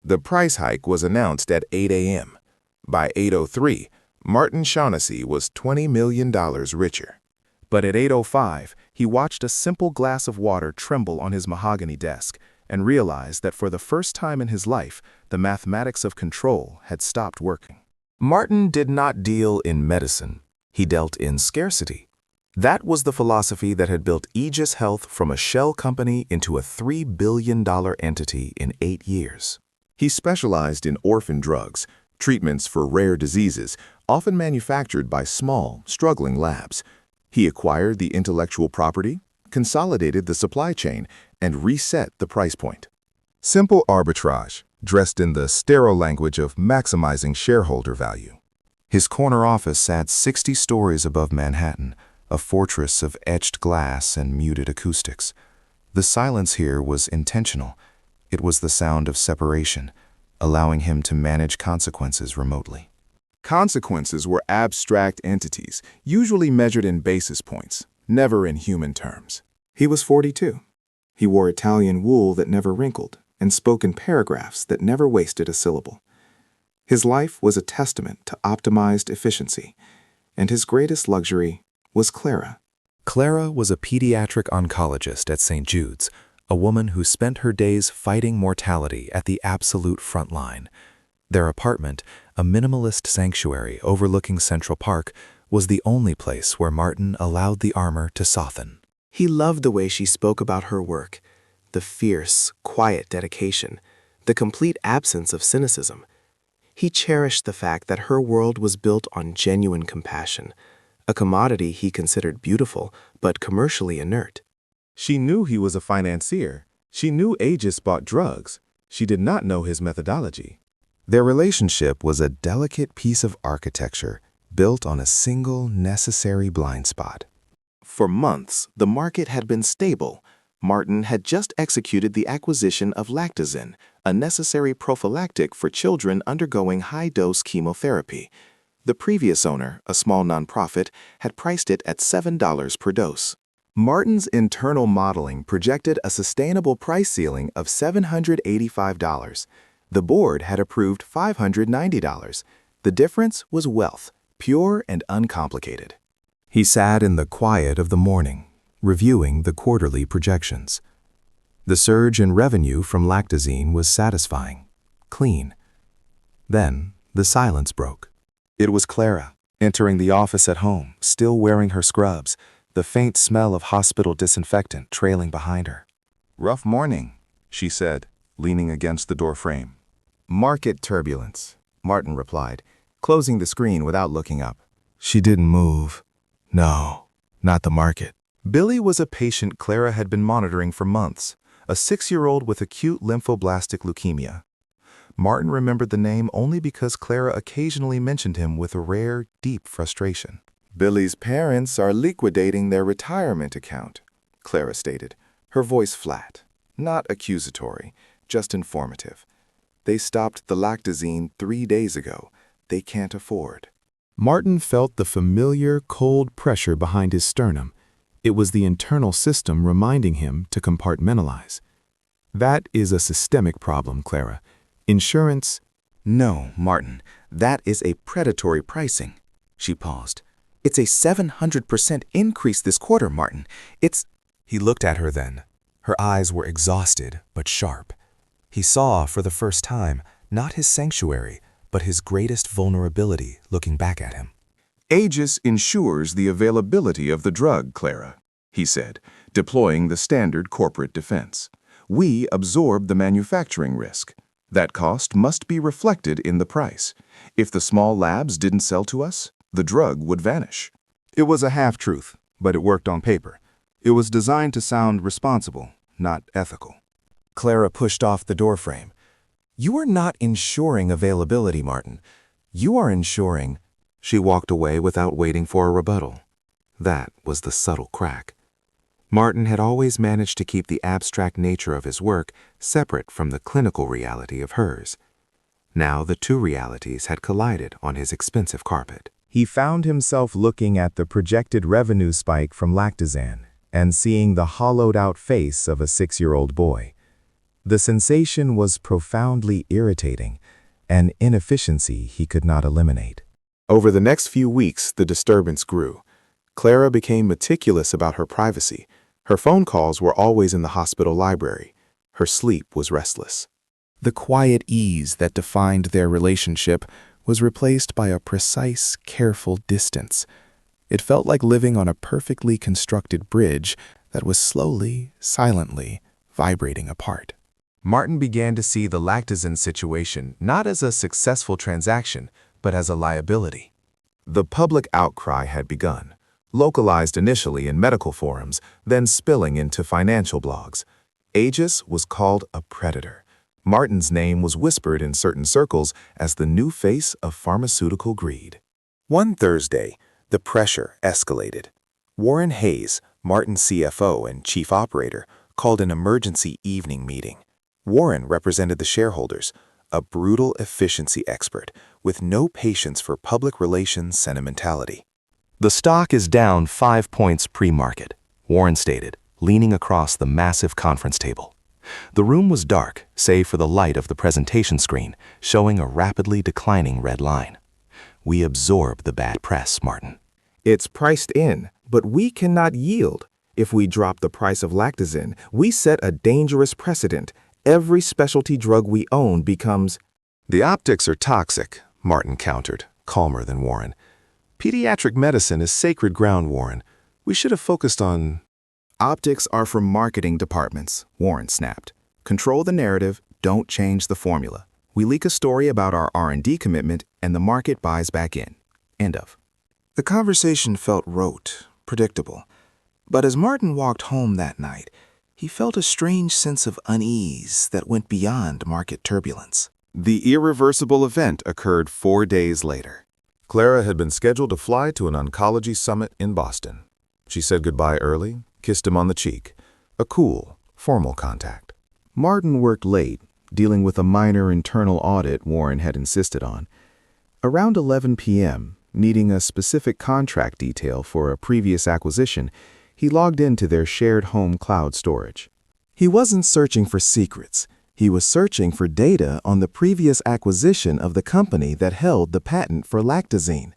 The price hike was announced at 8 a.m. By 8:03, Martin Shaughnessy was $20 million richer. But at 8:05, he watched a simple glass of water tremble on his mahogany desk and realized that for the first time in his life, the mathematics of control had stopped working. Martin did not deal in medicine. He dealt in scarcity. That was the philosophy that had built Aegis Health from a shell company into a $3 billion entity in 8 years. He specialized in orphan drugs, treatments for rare diseases, often manufactured by small, struggling labs. He acquired the intellectual property, consolidated the supply chain, and reset the price point. Simple arbitrage, dressed in the sterile language of maximizing shareholder value. His corner office sat 60 stories above Manhattan, a fortress of etched glass and muted acoustics. The silence here was intentional. It was the sound of separation, allowing him to manage consequences remotely. Consequences were abstract entities, usually measured in basis points, never in human terms. He was 42. He wore Italian wool that never wrinkled and spoke in paragraphs that never wasted a syllable. His life was a testament to optimized efficiency, and his greatest luxury was Clara. Clara was a pediatric oncologist at St. Jude's, a woman who spent her days fighting mortality at the absolute front line. Their apartment, a minimalist sanctuary overlooking Central Park, was the only place where Martin allowed the armor to soften. He loved the way she spoke about her work, the fierce, quiet dedication, the complete absence of cynicism. He cherished the fact that her world was built on genuine compassion, a commodity he considered beautiful but commercially inert. She knew he was a financier. She knew Aegis bought drugs. She did not know his methodology. Their relationship was a delicate piece of architecture built on a single necessary blind spot. For months, the market had been stable. Martin had just executed the acquisition of Lactazin, a necessary prophylactic for children undergoing high-dose chemotherapy. The previous owner, a small nonprofit, had priced it at $7 per dose. Martin's internal modeling projected a sustainable price ceiling of $785. The board had approved $590. The difference was wealth, pure and uncomplicated. He sat in the quiet of the morning, reviewing the quarterly projections. The surge in revenue from Lactazine was satisfying, clean. Then the silence broke. It was Clara, entering the office at home, still wearing her scrubs, the faint smell of hospital disinfectant trailing behind her. "Rough morning," she said, leaning against the door frame. "Market turbulence," Martin replied, closing the screen without looking up. She didn't move. No, not the market. Billy was a patient Clara had been monitoring for months, a 6-year-old with acute lymphoblastic leukemia. Martin remembered the name only because Clara occasionally mentioned him with a rare, deep frustration. "Billy's parents are liquidating their retirement account," Clara stated, her voice flat, not accusatory, just informative. "They stopped the Lactazine 3 days ago. They can't afford." Martin felt the familiar, cold pressure behind his sternum. It was the internal system reminding him to compartmentalize. "That is a systemic problem, Clara. Insurance—" "No, Martin, that is a predatory pricing." She paused. "It's a 700% increase this quarter, Martin. It's—" He looked at her then. Her eyes were exhausted but sharp. He saw, for the first time, not his sanctuary, but his greatest vulnerability looking back at him. "Aegis ensures the availability of the drug, Clara," he said, deploying the standard corporate defense. "We absorb the manufacturing risk. That cost must be reflected in the price. If the small labs didn't sell to us, the drug would vanish." It was a half-truth, but it worked on paper. It was designed to sound responsible, not ethical. Clara pushed off the doorframe. "You are not ensuring availability, Martin. You are ensuring—" She walked away without waiting for a rebuttal. That was the subtle crack. Martin had always managed to keep the abstract nature of his work separate from the clinical reality of hers. Now the two realities had collided on his expensive carpet. He found himself looking at the projected revenue spike from Lactazan and seeing the hollowed-out face of a 6-year-old boy. The sensation was profoundly irritating, an inefficiency he could not eliminate. Over the next few weeks, the disturbance grew. Clara became meticulous about her privacy. Her phone calls were always in the hospital library. Her sleep was restless. The quiet ease that defined their relationship was replaced by a precise, careful distance. It felt like living on a perfectly constructed bridge that was slowly, silently vibrating apart. Martin began to see the Lactazine situation not as a successful transaction, but as a liability. The public outcry had begun, localized initially in medical forums, then spilling into financial blogs. Aegis was called a predator. Martin's name was whispered in certain circles as the new face of pharmaceutical greed. One Thursday, the pressure escalated. Warren Hayes, Martin's CFO and chief operator, called an emergency evening meeting. Warren represented the shareholders, a brutal efficiency expert with no patience for public relations sentimentality. "The stock is down 5 points pre-market," Warren stated, leaning across the massive conference table. The room was dark, save for the light of the presentation screen, showing a rapidly declining red line. "We absorb the bad press, Martin. It's priced in, but we cannot yield. If we drop the price of Lactazine, we set a dangerous precedent. Every specialty drug we own becomes—" "The optics are toxic," Martin countered, calmer than Warren. "Pediatric medicine is sacred ground, Warren. We should have focused on—" "Optics are for marketing departments," Warren snapped. "Control the narrative, don't change the formula. We leak a story about our R&D commitment, and the market buys back in. End of." The conversation felt rote, predictable. But as Martin walked home that night, he felt a strange sense of unease that went beyond market turbulence. The irreversible event occurred 4 days later. Clara had been scheduled to fly to an oncology summit in Boston. She said goodbye early, kissed him on the cheek, a cool, formal contact. Martin worked late, dealing with a minor internal audit Warren had insisted on. Around 11 p.m., needing a specific contract detail for a previous acquisition, he logged into their shared home cloud storage. He wasn't searching for secrets. He was searching for data on the previous acquisition of the company that held the patent for Lactazine.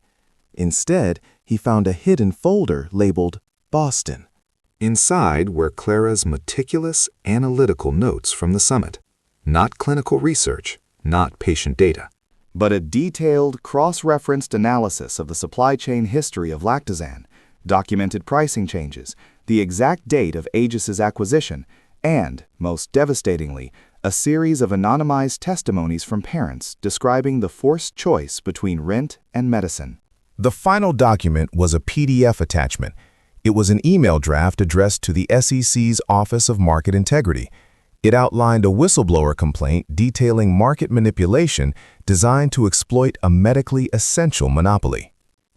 Instead, he found a hidden folder labeled Boston. Inside were Clara's meticulous, analytical notes from the summit. Not clinical research, not patient data, but a detailed, cross-referenced analysis of the supply chain history of Lactazine, documented pricing changes, the exact date of Aegis's acquisition, and, most devastatingly, a series of anonymized testimonies from parents describing the forced choice between rent and medicine. The final document was a PDF attachment. It was an email draft addressed to the SEC's Office of Market Integrity. It outlined a whistleblower complaint detailing market manipulation designed to exploit a medically essential monopoly.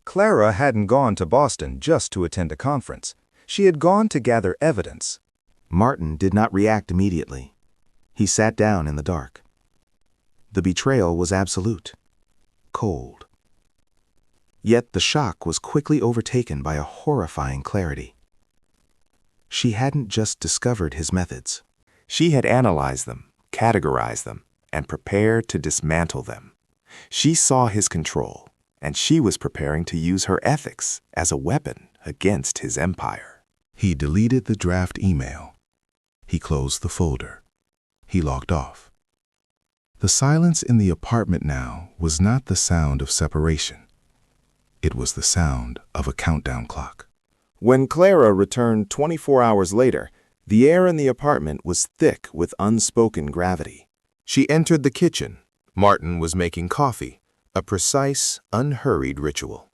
Clara hadn't gone to Boston just to attend a conference. She had gone to gather evidence. Martin did not react immediately. He sat down in the dark. The betrayal was absolute, cold. Yet the shock was quickly overtaken by a horrifying clarity. She hadn't just discovered his methods. She had analyzed them, categorized them, and prepared to dismantle them. She saw his control, and she was preparing to use her ethics as a weapon against his empire. He deleted the draft email. He closed the folder. He logged off. The silence in the apartment now was not the sound of separation. It was the sound of a countdown clock. When Clara returned 24 hours later, the air in the apartment was thick with unspoken gravity. She entered the kitchen. Martin was making coffee, a precise, unhurried ritual.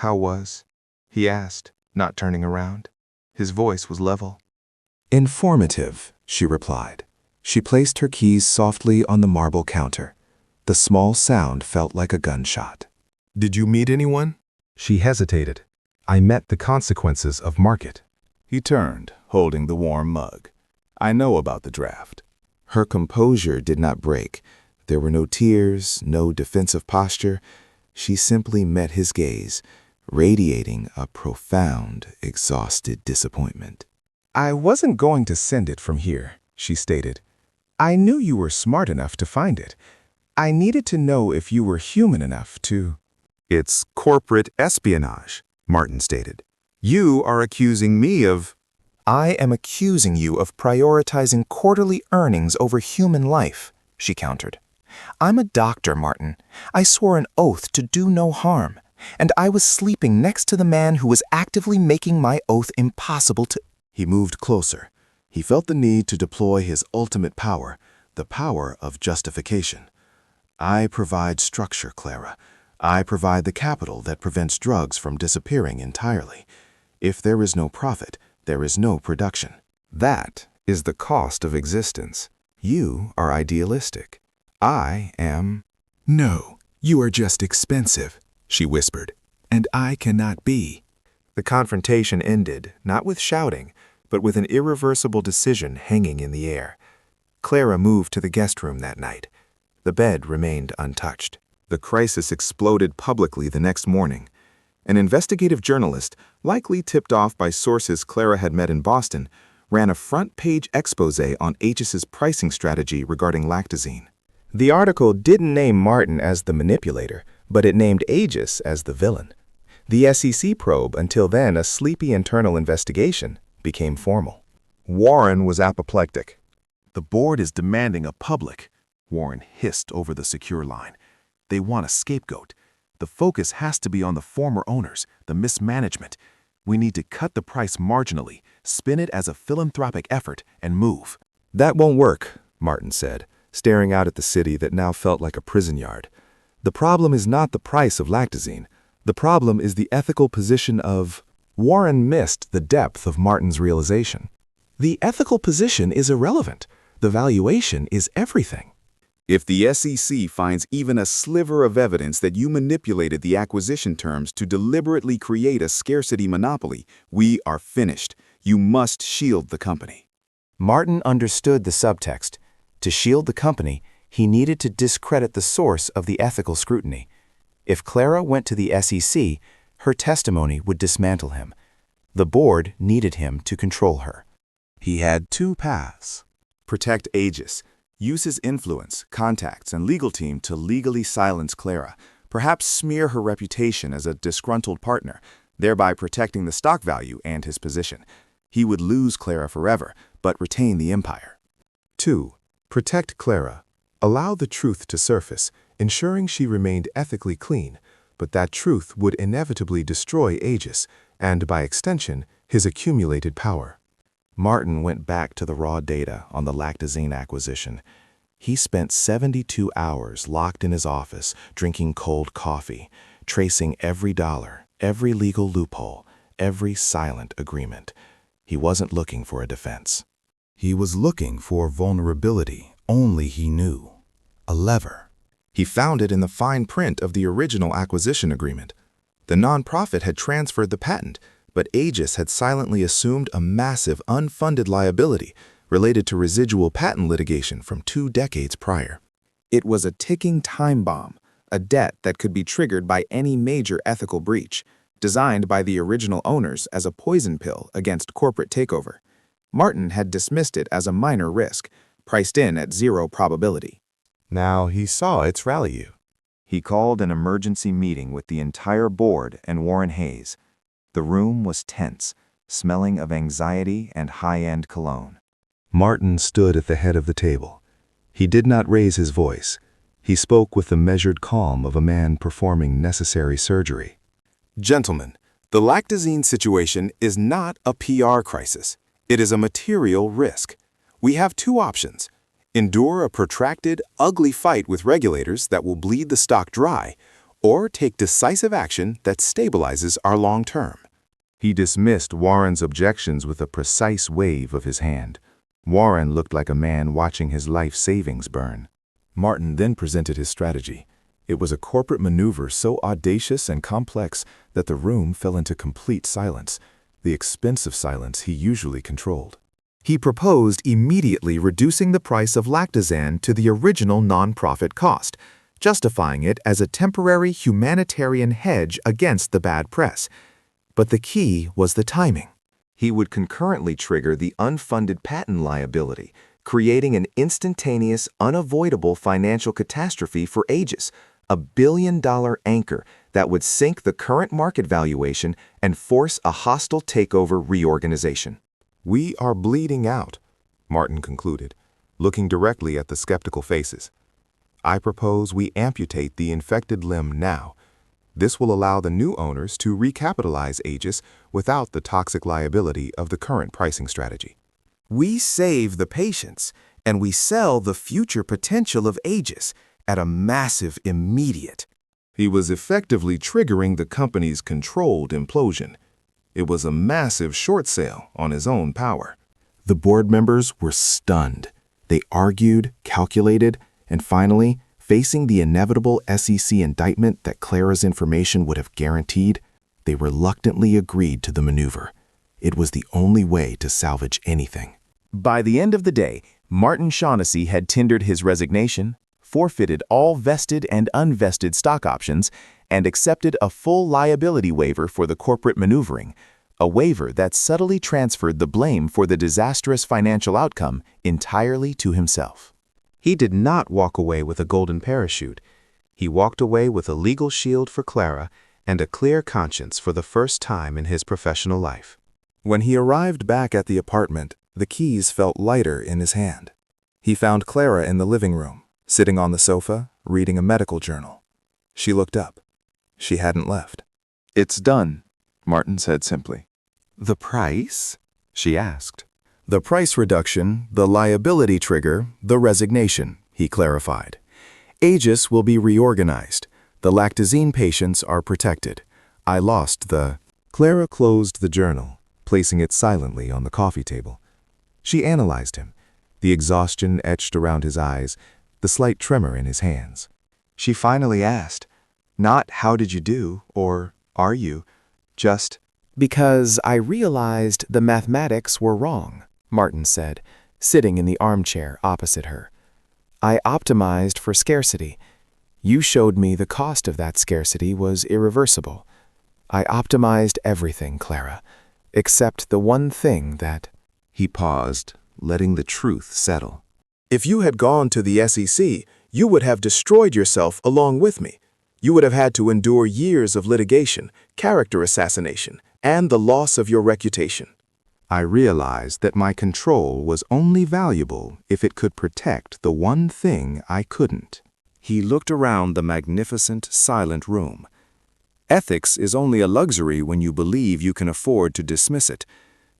"How was?" he asked, not turning around. His voice was level. "Informative," she replied. She placed her keys softly on the marble counter. The small sound felt like a gunshot. "Did you meet anyone?" She hesitated. "I met the consequences of market." He turned, holding the warm mug. "I know about the draft." Her composure did not break. There were no tears, no defensive posture. She simply met his gaze, radiating a profound, exhausted disappointment. "I wasn't going to send it from here," she stated. I knew you were smart enough to find it. I needed to know if you were human enough to—" "It's corporate espionage," Martin stated. "You are accusing me of—" "I am accusing you of prioritizing quarterly earnings over human life," she countered. "I'm a doctor, Martin. I swore an oath to do no harm, and I was sleeping next to the man who was actively making my oath impossible to—" He moved closer. He felt the need to deploy his ultimate power, the power of justification. "I provide structure, Clara. I provide the capital that prevents drugs from disappearing entirely. If there is no profit, there is no production. That is the cost of existence. You are idealistic. I am—" "No, you are just expensive," she whispered, "and I cannot be." The confrontation ended, not with shouting, but with an irreversible decision hanging in the air. Clara moved to the guest room that night. The bed remained untouched. The crisis exploded publicly the next morning. An investigative journalist, likely tipped off by sources Clara had met in Boston, ran a front-page expose on Aegis's pricing strategy regarding lactazine. The article didn't name Martin as the manipulator, but it named Aegis as the villain. The SEC probe, until then a sleepy internal investigation, became formal. Warren was apoplectic. "The board is demanding a public," Warren hissed over the secure line. "They want a scapegoat. The focus has to be on the former owners, the mismanagement. We need to cut the price marginally, spin it as a philanthropic effort, and move." "That won't work," Martin said, staring out at the city that now felt like a prison yard. "The problem is not the price of lactazine. The problem is the ethical position of—" Warren missed the depth of Martin's realization. "The ethical position is irrelevant. The valuation is everything. If the SEC finds even a sliver of evidence that you manipulated the acquisition terms to deliberately create a scarcity monopoly, we are finished. You must shield the company." Martin understood the subtext. To shield the company, he needed to discredit the source of the ethical scrutiny. If Clara went to the SEC, her testimony would dismantle him. The board needed him to control her. He had two paths. Protect Aegis. Use his influence, contacts, and legal team to legally silence Clara, perhaps smear her reputation as a disgruntled partner, thereby protecting the stock value and his position. He would lose Clara forever, but retain the empire. 2. Protect Clara. Allow the truth to surface, ensuring she remained ethically clean, but that truth would inevitably destroy Aegis, and by extension, his accumulated power. Martin went back to the raw data on the lactazine acquisition. He spent 72 hours locked in his office, drinking cold coffee, tracing every dollar, every legal loophole, every silent agreement. He wasn't looking for a defense. He was looking for vulnerability only he knew. A lever. He found it in the fine print of the original acquisition agreement. The nonprofit had transferred the patent, but Aegis had silently assumed a massive unfunded liability related to residual patent litigation from 2 decades prior. It was a ticking time bomb, a debt that could be triggered by any major ethical breach, designed by the original owners as a poison pill against corporate takeover. Martin had dismissed it as a minor risk, priced in at 0 probability. Now he saw its value. He called an emergency meeting with the entire board and Warren Hayes. The room was tense, smelling of anxiety and high-end cologne. Martin stood at the head of the table. He did not raise his voice. He spoke with the measured calm of a man performing necessary surgery. "Gentlemen, the lactazine situation is not a PR crisis. It is a material risk. We have 2 options. Endure a protracted, ugly fight with regulators that will bleed the stock dry, or take decisive action that stabilizes our long term." He dismissed Warren's objections with a precise wave of his hand. Warren looked like a man watching his life savings burn. Martin then presented his strategy. It was a corporate maneuver so audacious and complex that the room fell into complete silence, the expensive silence he usually controlled. He proposed immediately reducing the price of lactazane to the original nonprofit cost, justifying it as a temporary humanitarian hedge against the bad press. But the key was the timing. He would concurrently trigger the unfunded patent liability, creating an instantaneous, unavoidable financial catastrophe for ages, a billion-dollar anchor that would sink the current market valuation and force a hostile takeover reorganization. "We are bleeding out," Martin concluded, looking directly at the skeptical faces. "I propose we amputate the infected limb now. This will allow the new owners to recapitalize Aegis without the toxic liability of the current pricing strategy." We save the patients, and we sell the future potential of Aegis at a massive immediate. He was effectively triggering the company's controlled implosion. It was a massive short sale on his own power. The board members were stunned. They argued, calculated, and finally, facing the inevitable SEC indictment that Clara's information would have guaranteed, they reluctantly agreed to the maneuver. It was the only way to salvage anything. By the end of the day, Martin Shaughnessy had tendered his resignation, forfeited all vested and unvested stock options, and accepted a full liability waiver for the corporate maneuvering, a waiver that subtly transferred the blame for the disastrous financial outcome entirely to himself. He did not walk away with a golden parachute. He walked away with a legal shield for Clara and a clear conscience for the first time in his professional life. When he arrived back at the apartment, the keys felt lighter in his hand. He found Clara in the living room, sitting on the sofa, reading a medical journal. She looked up. She hadn't left. "It's done," Martin said simply. "The price?" she asked. "The price reduction, the liability trigger, the resignation," he clarified. "Aegis will be reorganized. The lactazine patients are protected. I lost the—" Clara closed the journal, placing it silently on the coffee table. She analyzed him, the exhaustion etched around his eyes, the slight tremor in his hands. She finally asked, not "How did you do?" or "Are you?" just, "Because I realized the mathematics were wrong," Martin said, sitting in the armchair opposite her. "I optimized for scarcity. You showed me the cost of that scarcity was irreversible. I optimized everything, Clara, except the one thing that—" He paused, letting the truth settle. "If you had gone to the SEC, you would have destroyed yourself along with me. You would have had to endure years of litigation, character assassination, and the loss of your reputation. I realized that my control was only valuable if it could protect the one thing I couldn't." He looked around the magnificent, silent room. "Ethics is only a luxury when you believe you can afford to dismiss it,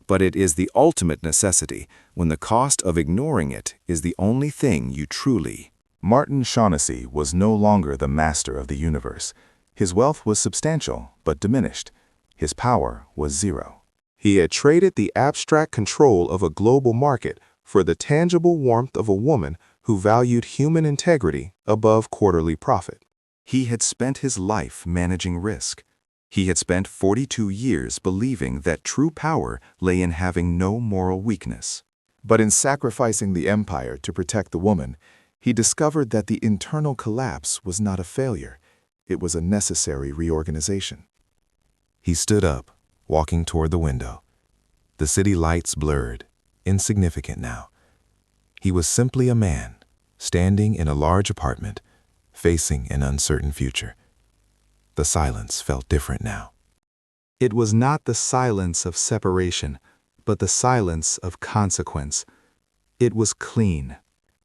but it is the ultimate necessity when the cost of ignoring it is the only thing you truly—" Martin Shaughnessy was no longer the master of the universe. His wealth was substantial, but diminished. His power was zero. He had traded the abstract control of a global market for the tangible warmth of a woman who valued human integrity above quarterly profit. He had spent his life managing risk. He had spent 42 years believing that true power lay in having no moral weakness. But in sacrificing the empire to protect the woman, he discovered that the internal collapse was not a failure. It was a necessary reorganization. He stood up, walking toward the window. The city lights blurred, insignificant now. He was simply a man, standing in a large apartment, facing an uncertain future. The silence felt different now. It was not the silence of separation, but the silence of consequence. It was clean.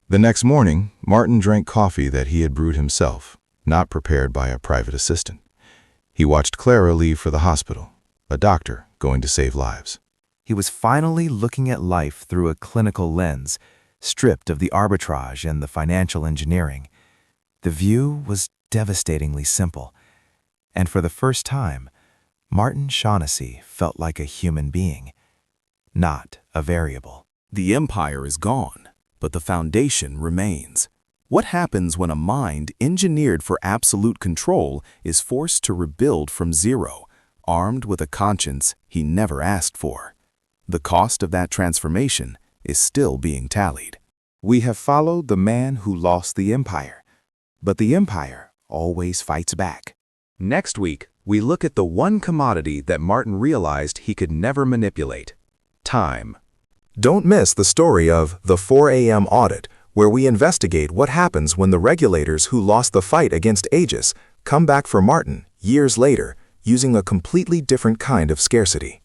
The next morning, Martin drank coffee that he had brewed himself, not prepared by a private assistant. He watched Clara leave for the hospital, a doctor going to save lives. He was finally looking at life through a clinical lens, stripped of the arbitrage and the financial engineering. The view was devastatingly simple, and for the first time, Martin Shaughnessy felt like a human being, not a variable. The empire is gone, but the foundation remains. What happens when a mind engineered for absolute control is forced to rebuild from zero, armed with a conscience he never asked for? The cost of that transformation is still being tallied. We have followed the man who lost the empire, but the empire always fights back. Next week, we look at the one commodity that Martin realized he could never manipulate: time. Don't miss the story of the 4 a.m. audit, where we investigate what happens when the regulators who lost the fight against Aegis come back for Martin years later using a completely different kind of scarcity.